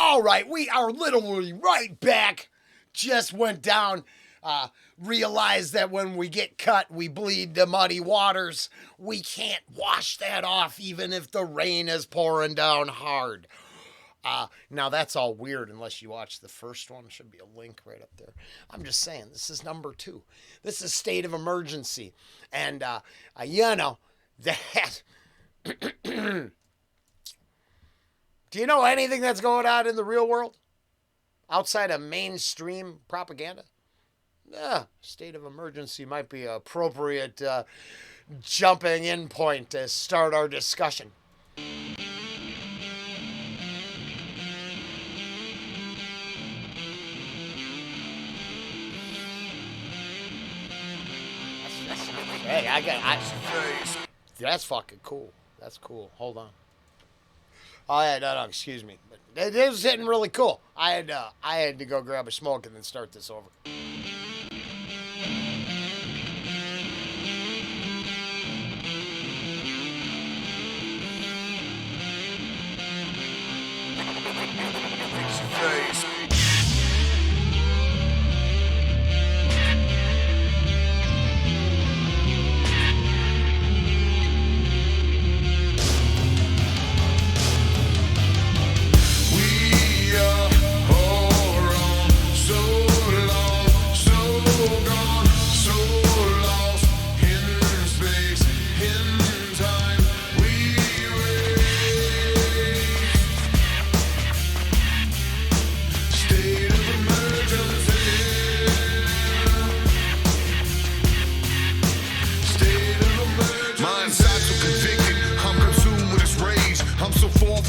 All right, we are literally right back. Just went down. Realized that when we get cut, we bleed the muddy waters. We can't wash that off even if the rain is pouring down hard. Now that's all weird unless you watch the first one. Should be a link right up there. I'm just saying, this is number 2. This is state of emergency. And, that. Do you know anything that's going on in the real world? Outside of mainstream propaganda? Yeah, state of emergency might be an appropriate jumping in point to start our discussion. That's fucking cool. That's cool. Hold on. Oh yeah, no, excuse me. But it is hitting really cool. I had to go grab a smoke and then start this over.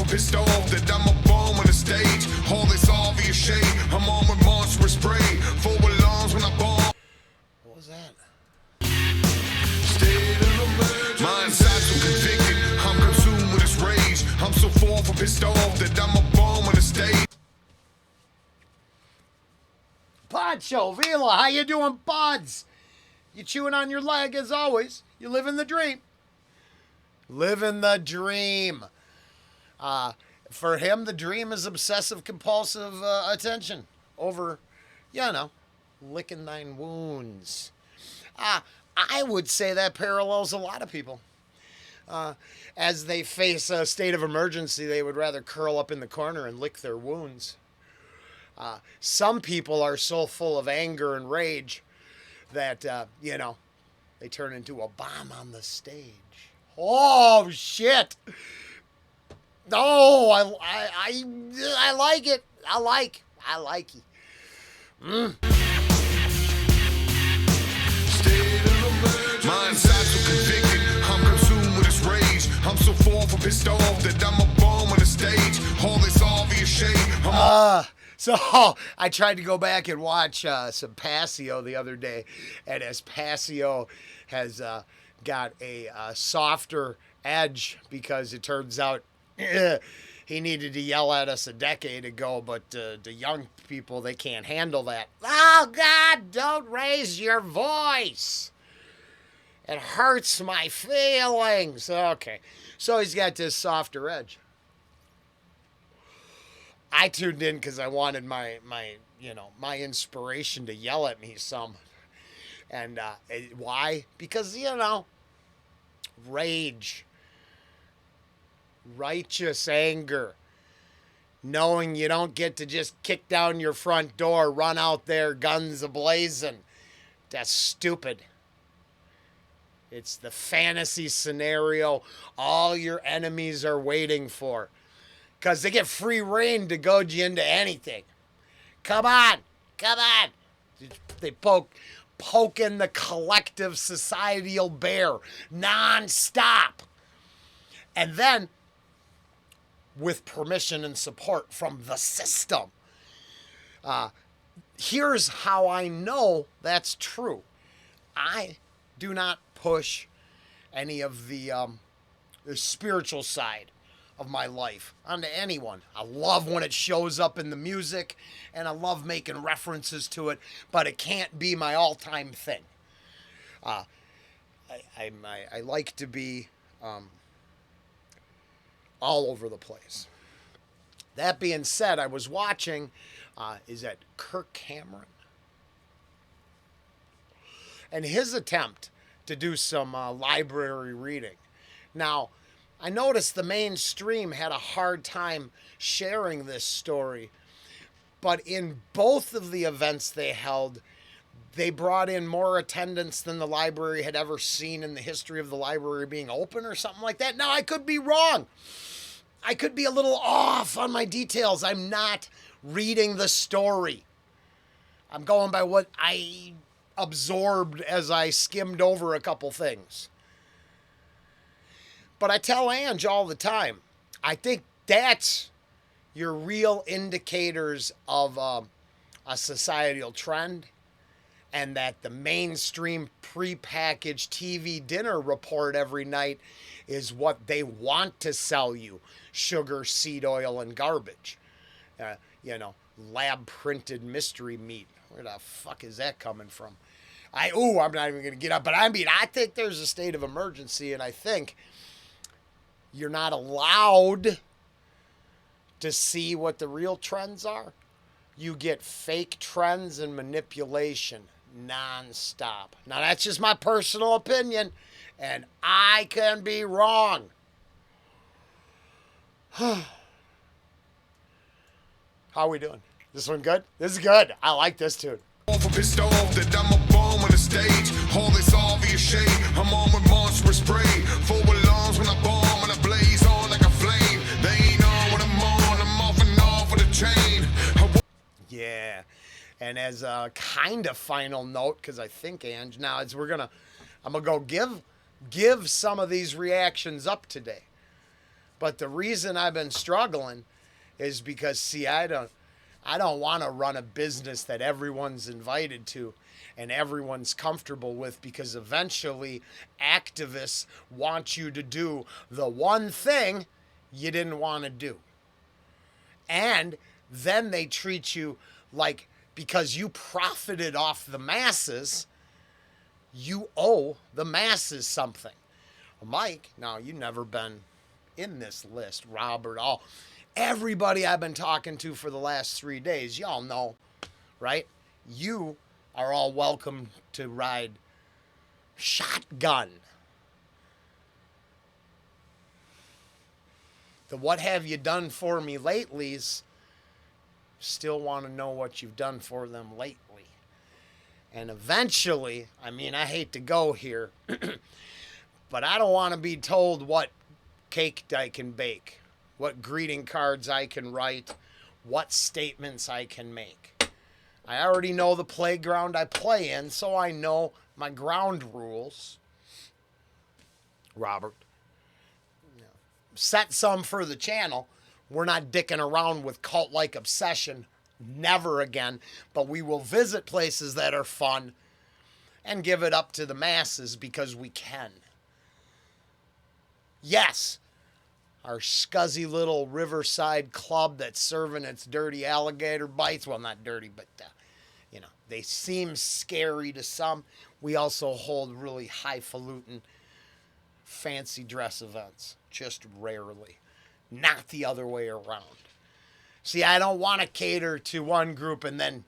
Pissed off that I'm a bum on the stage. All this obvious shade. I'm on with monster spray. Full alarms when I bomb. What was that? State of emergency. My inside so convicted. I'm consumed with this rage. I'm so far from pissed off that I'm a bum on the stage. Pancho Vila, how you doing, buds? You chewing on your leg as always. You living the dream. Living the dream. For him, the dream is obsessive compulsive attention over, licking thine wounds. I would say that parallels a lot of people. As they face a state of emergency, they would rather curl up in the corner and lick their wounds. Some people are so full of anger and rage that, they turn into a bomb on the stage. Oh, shit! No, I like it. I like it. My inside so convicted. I'm consumed with this rage. I'm so far from pissed off that I'm a bum on the stage. All this obvious shade. So I tried to go back and watch some Passio the other day, and as Passio has got a softer edge because it turns out he needed to yell at us a decade ago, but the young people, they can't handle that. Oh, God, don't raise your voice. It hurts my feelings. Okay, so he's got this softer edge. I tuned in because I wanted my inspiration to yell at me some. And why? Because, rage. Righteous anger, knowing you don't get to just kick down your front door, run out there, guns ablazing. That's stupid. It's the fantasy scenario all your enemies are waiting for, because they get free reign to goad you into anything. Come on. They poking the collective societal bear non-stop. And then, with permission and support from the system. Here's how I know that's true. I do not push any of the spiritual side of my life onto anyone. I love when it shows up in the music, and I love making references to it, but it can't be my all-time thing. I like to be all over the place. That being said, I was watching, is that Kirk Cameron? And his attempt to do some library reading. Now, I noticed the mainstream had a hard time sharing this story, but in both of the events they held, they brought in more attendance than the library had ever seen in the history of the library being open or something like that. Now, I could be wrong. I could be a little off on my details. I'm not reading the story. I'm going by what I absorbed as I skimmed over a couple things. But I tell Ange all the time, I think that's your real indicators of a societal trend, and that the mainstream prepackaged TV dinner report every night is what they want to sell you. Sugar, seed oil, and garbage. Lab printed mystery meat. Where the fuck is that coming from? I'm not even going to get up. But I think there's a state of emergency, and I think you're not allowed to see what the real trends are. You get fake trends and manipulation nonstop. Now, that's just my personal opinion, and I can be wrong. How are we doing? This one good? This is good. I like this tune. Pissed off that I'm a bomb on the stage. All this obvious shade. I'm on with monstrous spray. Forward lungs when I bomb and I blaze on like a flame. They ain't on when I'm on. I'm off and off with a chain. Yeah. And as a kind of final note, because I think, Ange, now I'm gonna go give some of these reactions up today. But the reason I've been struggling is because, see, I don't want to run a business that everyone's invited to and everyone's comfortable with, because eventually activists want you to do the one thing you didn't want to do. And then they treat you like, because you profited off the masses, you owe the masses something. Well, Mike, now you've never been in this list, Robert, all. Everybody I've been talking to for the last 3 days, y'all know, right? You are all welcome to ride shotgun. The what have you done for me latelys still want to know what you've done for them lately. And eventually, I hate to go here, but I don't want to be told what cake I can bake, what greeting cards I can write, what statements I can make. I already know the playground I play in, so I know my ground rules. Robert, set some for the channel. We're not dicking around with cult-like obsession. Never again. But we will visit places that are fun and give it up to the masses because we can. Yes, our scuzzy little riverside club that's serving its dirty alligator bites. Well, not dirty, but, they seem scary to some. We also hold really highfalutin, fancy dress events. Just rarely. Not the other way around. See, I don't want to cater to one group and then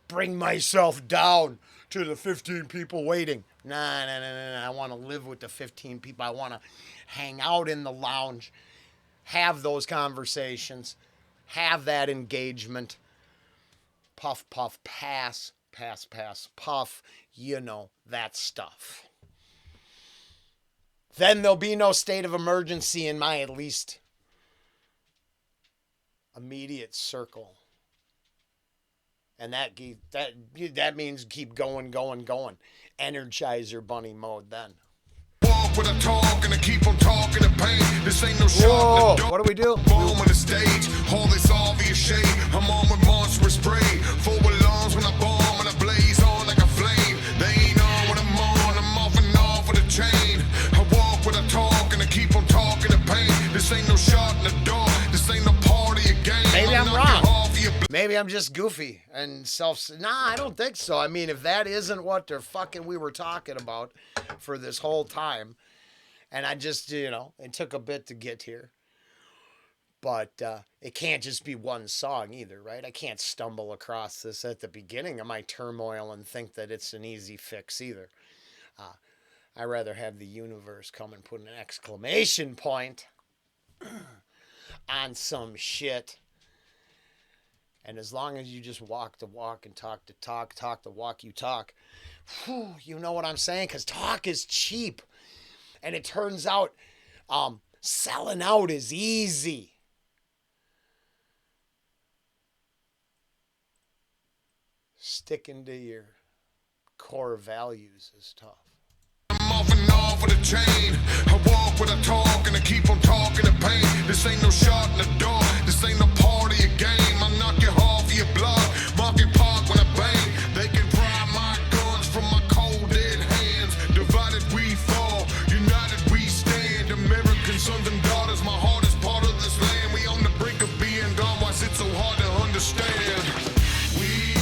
bring myself down to the 15 people waiting. Nah. I want to live with the 15 people. I want to hang out in the lounge, have those conversations, have that engagement. Puff, puff, pass, pass, pass, puff. That stuff. Then there'll be no state of emergency in my, at least, immediate circle. And that means keep going. Energizer bunny mode then. Walk with a talk and I keep on talking to pain. This ain't no shot. What do we do? Boom on the stage. All this obvious shade. I'm on with monstrous spray. Forward lungs when I bomb and I blaze on like a flame. They ain't on when I'm on. I'm off and off with a chain. I walk with a talk and I keep on talking to pain. This ain't no shot in the door. This ain't no party again. Maybe I'm wrong. Maybe I'm just goofy and Nah, I don't think so. If that isn't what we were talking about for this whole time, and I just, it took a bit to get here. But it can't just be one song either, right? I can't stumble across this at the beginning of my turmoil and think that it's an easy fix either. I'd rather have the universe come and put an exclamation point on some shit. And as long as you just walk the walk and talk the talk, talk the walk you talk, whew, you know what I'm saying? Because talk is cheap. And it turns out selling out is easy. Sticking to your core values is tough. I'm off and off with a chain. I walk with a talk and I keep on talking to pain. This ain't no shot in the dark. This ain't no party, a game. I knock you off your block. Market park when I bang. They can pry my guns from my cold dead hands. Divided we fall. United we stand. American sons and daughters. My heart is part of this land. We on the brink of being gone. Why is it so hard to understand?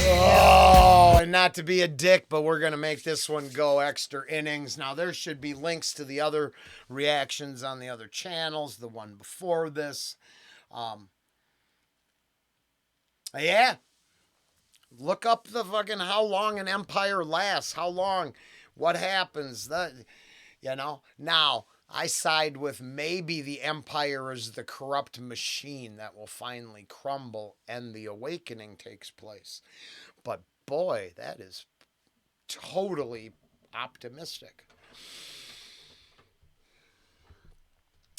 Oh, and not to be a dick, but we're going to make this one go extra innings. Now, there should be links to the other reactions on the other channels, the one before this. Yeah. Look up the fucking how long an empire lasts, how long, what happens, Now, I side with maybe the empire is the corrupt machine that will finally crumble and the awakening takes place. But boy, that is totally optimistic.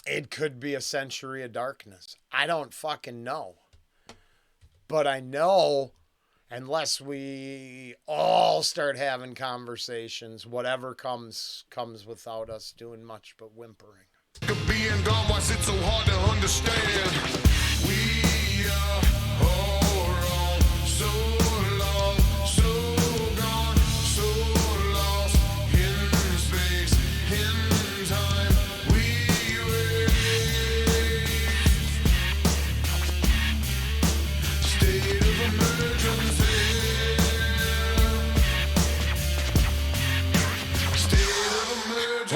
It could be a century of darkness. I don't fucking know. But I know, unless we all start having conversations, whatever comes without us doing much but whimpering. Being gone, why is it so hard to understand? We are all wrong, so long, so gone, so lost in space, in time. We wait. State of emergency.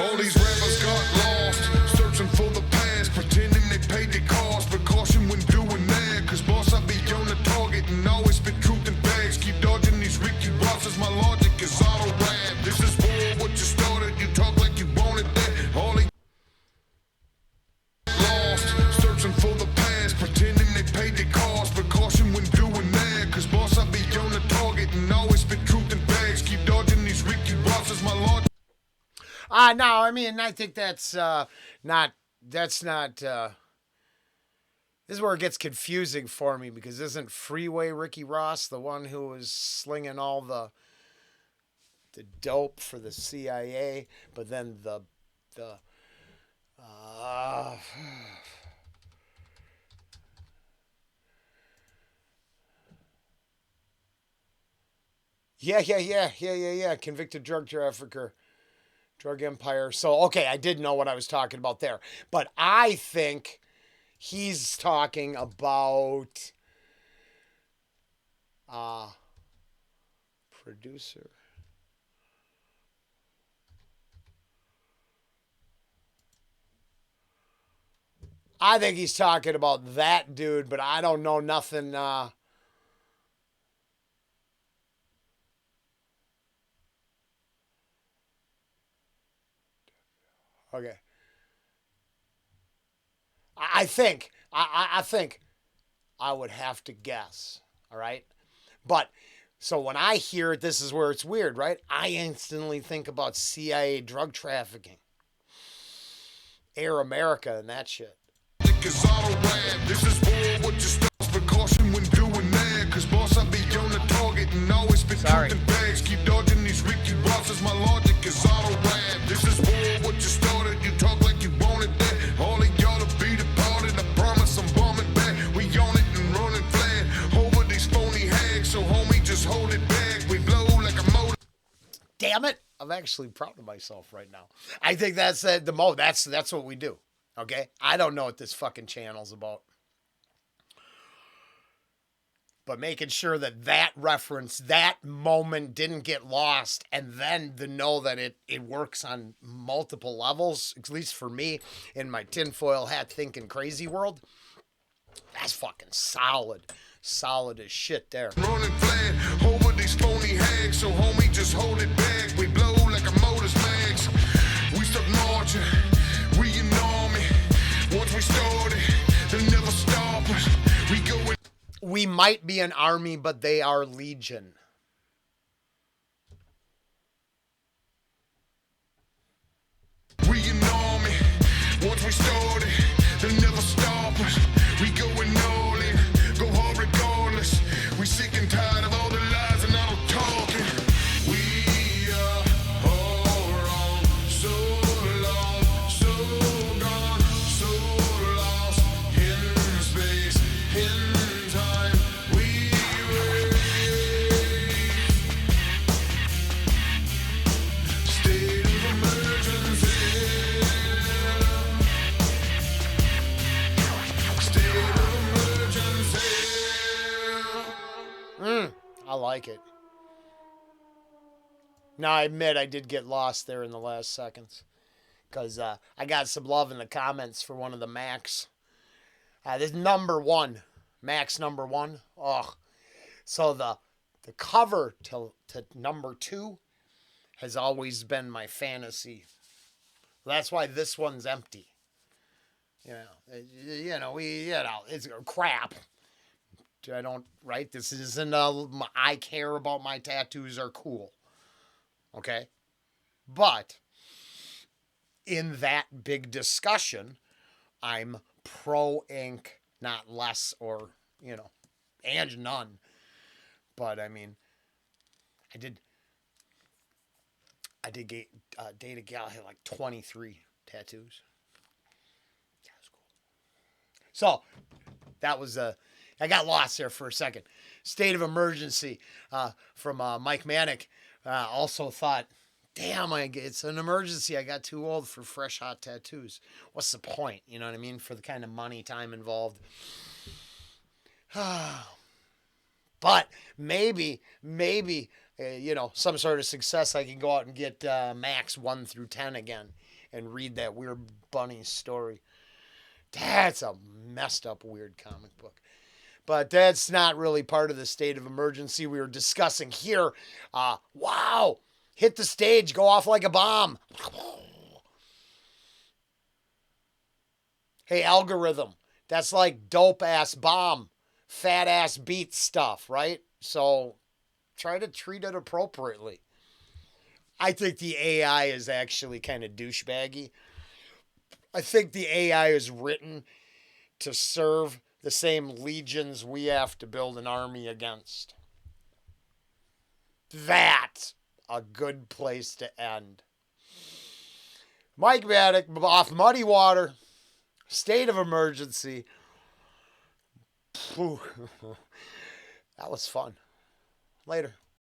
All these rappers got lost, searching for the past, pretending they paid the cost. But caution when doing that, cause boss, I be on the target and always spit truth in bags. Keep dodging these Ricky Rosses, my logic is auto rap. This is war, what you started, you talk like you wanted that. All they lost, searching for the past, pretending they paid the cost. But caution when doing that, cause boss, I be on the target and always spit truth in bags. Keep dodging these Ricky Rosses, my logic. No, I mean, I think that's not, this is where it gets confusing for me, because isn't Freeway Ricky Ross the one who was slinging all the dope for the CIA, but then yeah, convicted drug trafficker. Drug empire. So, okay, I did know what I was talking about there. But I think he's talking about producer. I think he's talking about that dude, but I don't know nothing. Okay. I think I would have to guess. All right. But so when I hear it, this is where it's weird, right? I instantly think about CIA drug trafficking, Air America, and that shit. This is war, what you stop, precaution when doing that. Cause boss, I be on the target and always spit truth in bags. Keep dodging these Ricky Rosses, my logic is auto rap. This is war, what you started, you talk like you wanted that. All of y'all to be departed, I promise I'm bombing back. We on it and running flat over these phony hags. So homie, just hold it back. We blow like a motor. Damn it. I'm actually proud of myself right now. I think that's that's what we do. Okay? I don't know what this fucking channel's about. But making sure that reference, that moment didn't get lost, and then to know that it works on multiple levels, at least for me in my tinfoil hat thinking crazy world. That's fucking solid. Solid as shit there. Running flat over these phony hags, so homie, just hold it back. We blow like a motor's mags. We start marching, we an army. Once we started, they'll never stop us. We go in. We might be an army, but they are legion. We an army. Once we started, they'll never stop us. We going all in, go hard regardless. We sick and tired of all the lies and all the talking. We are all wrong, so long, so gone, so lost in space, in time. We were state of emergency. State of emergency. I like it. Now, I admit I did get lost there in the last seconds. Because I got some love in the comments for one of the Macs. This is number one. Max number one. Oh. So the cover to number two has always been my fantasy. That's why this one's empty. It's crap. I don't, right? This isn't, I care about my tattoos are cool. Okay? But in that big discussion, I'm pro ink, not less or, and none. But I mean, I did date a gal who had like 23 tattoos. That was cool. So that was I got lost there for a second. State of emergency from Mike Manik. Also thought, damn, it's an emergency. I got too old for fresh, hot tattoos. What's the point? You know what I mean? For the kind of money, time involved. But maybe, some sort of success, I can go out and get Max 1 through 10 again and read that weird bunny story. That's a messed up, weird comic book. But that's not really part of the state of emergency we were discussing here. Wow! Hit the stage, go off like a bomb. Hey, algorithm. That's like dope-ass bomb, fat-ass beat stuff, right? So try to treat it appropriately. I think the AI is actually kind of douchebaggy. I think the AI is written to serve the same legions we have to build an army against. That's a good place to end. Mike Manik off Muddy Water. State of emergency. That was fun. Later.